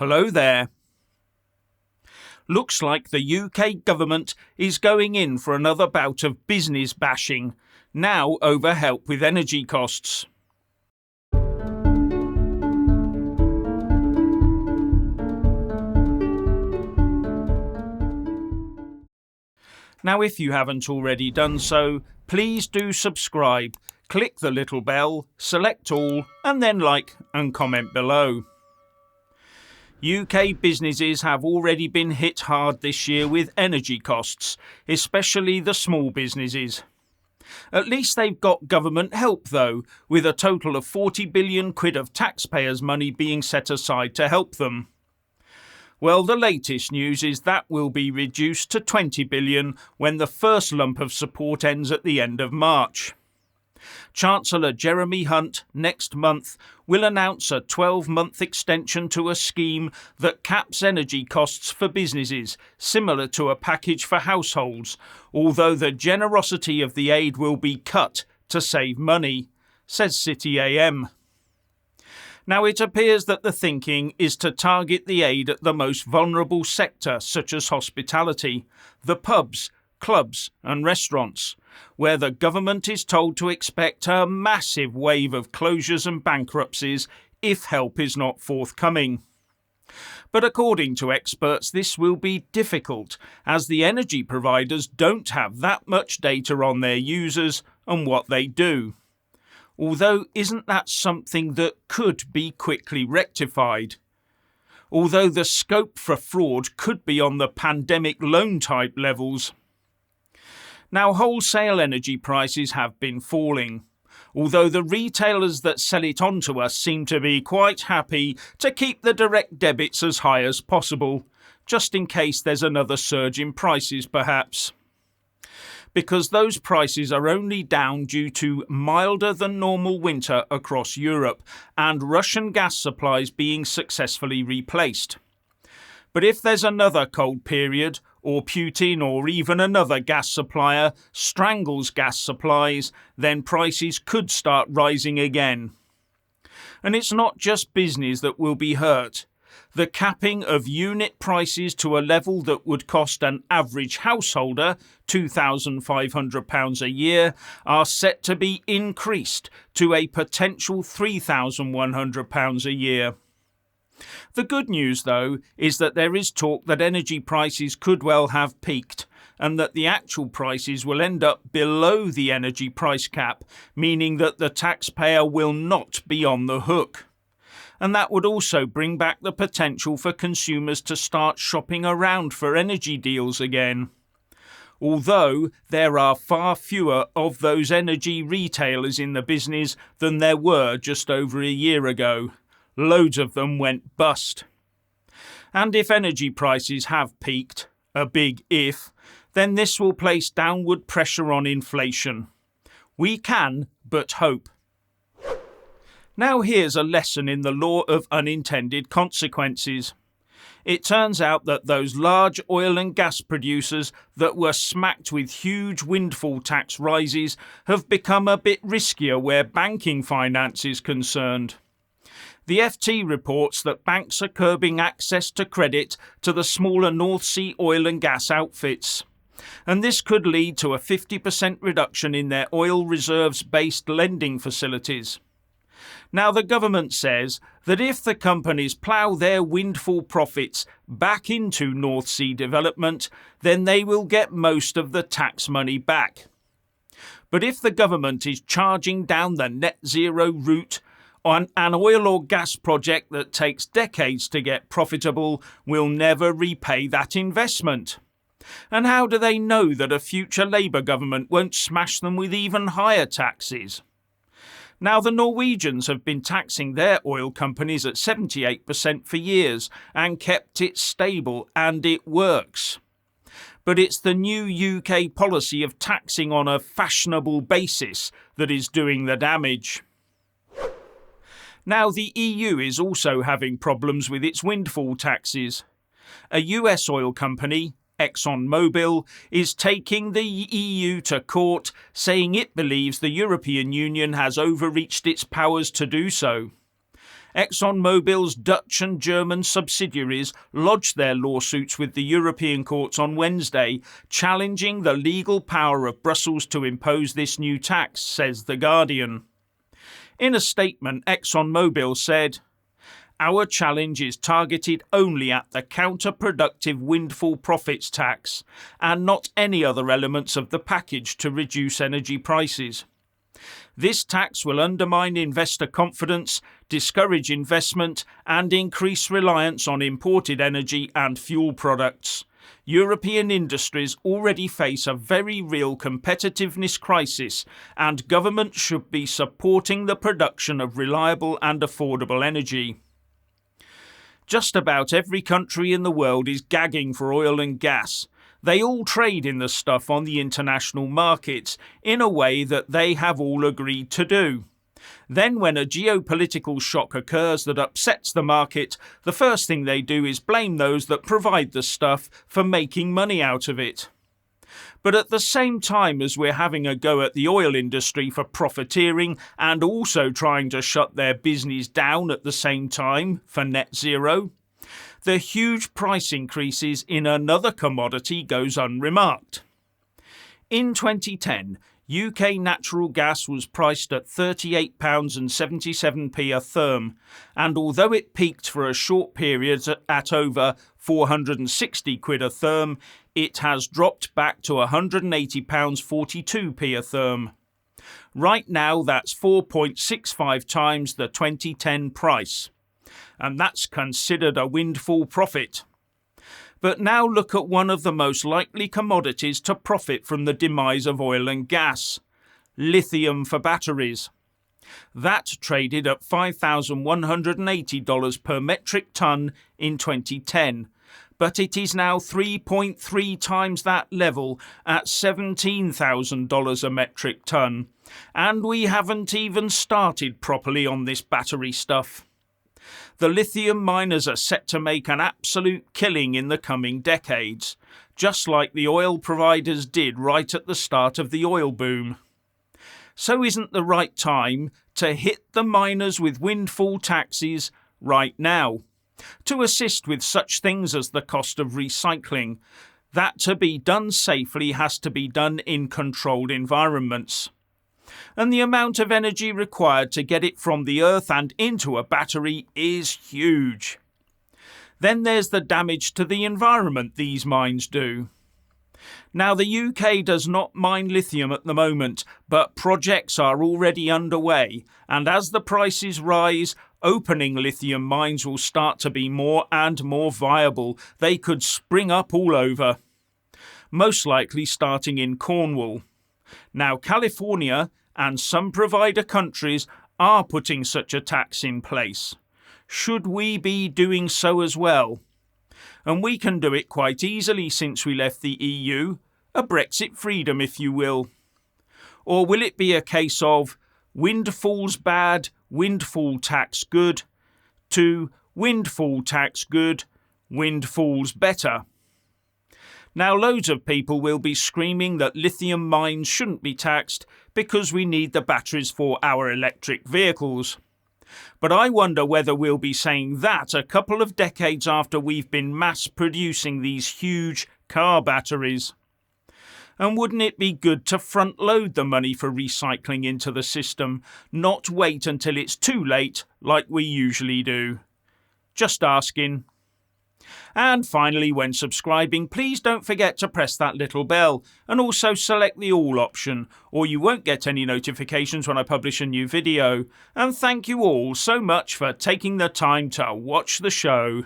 Hello there. Looks like the UK government is going in for another bout of business bashing, now over help with energy costs. Now, if you haven't already done so, please do subscribe, click the little bell, select all, and then like and comment below. UK businesses have already been hit hard this year with energy costs, especially the small businesses. At least they've got government help though, with a total of 40 billion quid of taxpayers' money being set aside to help them. Well, the latest news is that will be reduced to 20 billion when the first lump of support ends at the end of March. Chancellor Jeremy Hunt next month will announce a 12-month extension to a scheme that caps energy costs for businesses, similar to a package for households, although the generosity of the aid will be cut to save money, says City AM. Now, it appears that the thinking is to target the aid at the most vulnerable sector, such as hospitality, the pubs, clubs and restaurants, where the government is told to expect a massive wave of closures and bankruptcies if help is not forthcoming. But according to experts, this will be difficult, as the energy providers don't have that much data on their users and what they do. Although, isn't that something that could be quickly rectified? Although the scope for fraud could be on the pandemic loan type levels. Now, wholesale energy prices have been falling, although the retailers that sell it on to us seem to be quite happy to keep the direct debits as high as possible, just in case there's another surge in prices perhaps. Because those prices are only down due to milder than normal winter across Europe and Russian gas supplies being successfully replaced. But if there's another cold period, or Putin or even another gas supplier strangles gas supplies, then prices could start rising again. And it's not just business that will be hurt. The capping of unit prices to a level that would cost an average householder £2,500 a year are set to be increased to a potential £3,100 a year. The good news, though, is that there is talk that energy prices could well have peaked and that the actual prices will end up below the energy price cap, meaning that the taxpayer will not be on the hook. And that would also bring back the potential for consumers to start shopping around for energy deals again. Although there are far fewer of those energy retailers in the business than there were just over a year ago. Loads of them went bust. And if energy prices have peaked, a big if, then this will place downward pressure on inflation. We can but hope. Now here's a lesson in the law of unintended consequences. It turns out that those large oil and gas producers that were smacked with huge windfall tax rises have become a bit riskier where banking finance is concerned. The FT reports that banks are curbing access to credit to the smaller North Sea oil and gas outfits. And this could lead to a 50% reduction in their oil reserves-based lending facilities. Now, the government says that if the companies plough their windfall profits back into North Sea development, then they will get most of the tax money back. But if the government is charging down the net zero route, on an oil or gas project that takes decades to get profitable will never repay that investment. And how do they know that a future Labour government won't smash them with even higher taxes? Now, the Norwegians have been taxing their oil companies at 78% for years and kept it stable, and it works. But it's the new UK policy of taxing on a fashionable basis that is doing the damage. Now, the EU is also having problems with its windfall taxes. A US oil company, ExxonMobil, is taking the EU to court, saying it believes the European Union has overreached its powers to do so. ExxonMobil's Dutch and German subsidiaries lodged their lawsuits with the European courts on Wednesday, challenging the legal power of Brussels to impose this new tax, says The Guardian. In a statement, ExxonMobil said, "Our challenge is targeted only at the counterproductive windfall profits tax and not any other elements of the package to reduce energy prices. This tax will undermine investor confidence, discourage investment, and increase reliance on imported energy and fuel products. European industries already face a very real competitiveness crisis, and governments should be supporting the production of reliable and affordable energy." Just about every country in the world is gagging for oil and gas. They all trade in the stuff on the international markets in a way that they have all agreed to do. Then when a geopolitical shock occurs that upsets the market, the first thing they do is blame those that provide the stuff for making money out of it. But at the same time as we're having a go at the oil industry for profiteering and also trying to shut their business down at the same time for net zero, the huge price increases in another commodity goes unremarked. In 2010, UK natural gas was priced at £38.77 a therm, and although it peaked for a short period at over £460 a therm, it has dropped back to £180.42 a therm. Right now that's 4.65 times the 2010 price, and that's considered a windfall profit. But now look at one of the most likely commodities to profit from the demise of oil and gas: lithium for batteries. That traded at $5,180 per metric tonne in 2010, but it is now 3.3 times that level at $17,000 a metric tonne, and we haven't even started properly on this battery stuff. The lithium miners are set to make an absolute killing in the coming decades, just like the oil providers did right at the start of the oil boom. So isn't the right time to hit the miners with windfall taxes right now, to assist with such things as the cost of recycling? That to be done safely has to be done in controlled environments. And the amount of energy required to get it from the earth and into a battery is huge. Then there's the damage to the environment these mines do. Now, the UK does not mine lithium at the moment, but projects are already underway, and as the prices rise, opening lithium mines will start to be more and more viable. They could spring up all over, most likely starting in Cornwall. Now, California and some provider countries are putting such a tax in place. Should we be doing so as well? And we can do it quite easily since we left the EU, a Brexit freedom if you will. Or will it be a case of windfalls bad, windfall tax good, to windfall tax good, windfalls better? Now, loads of people will be screaming that lithium mines shouldn't be taxed because we need the batteries for our electric vehicles. But I wonder whether we'll be saying that a couple of decades after we've been mass producing these huge car batteries. And wouldn't it be good to front load the money for recycling into the system, not wait until it's too late like we usually do? Just asking. And finally, when subscribing, please don't forget to press that little bell and also select the all option, or you won't get any notifications when I publish a new video. And thank you all so much for taking the time to watch the show.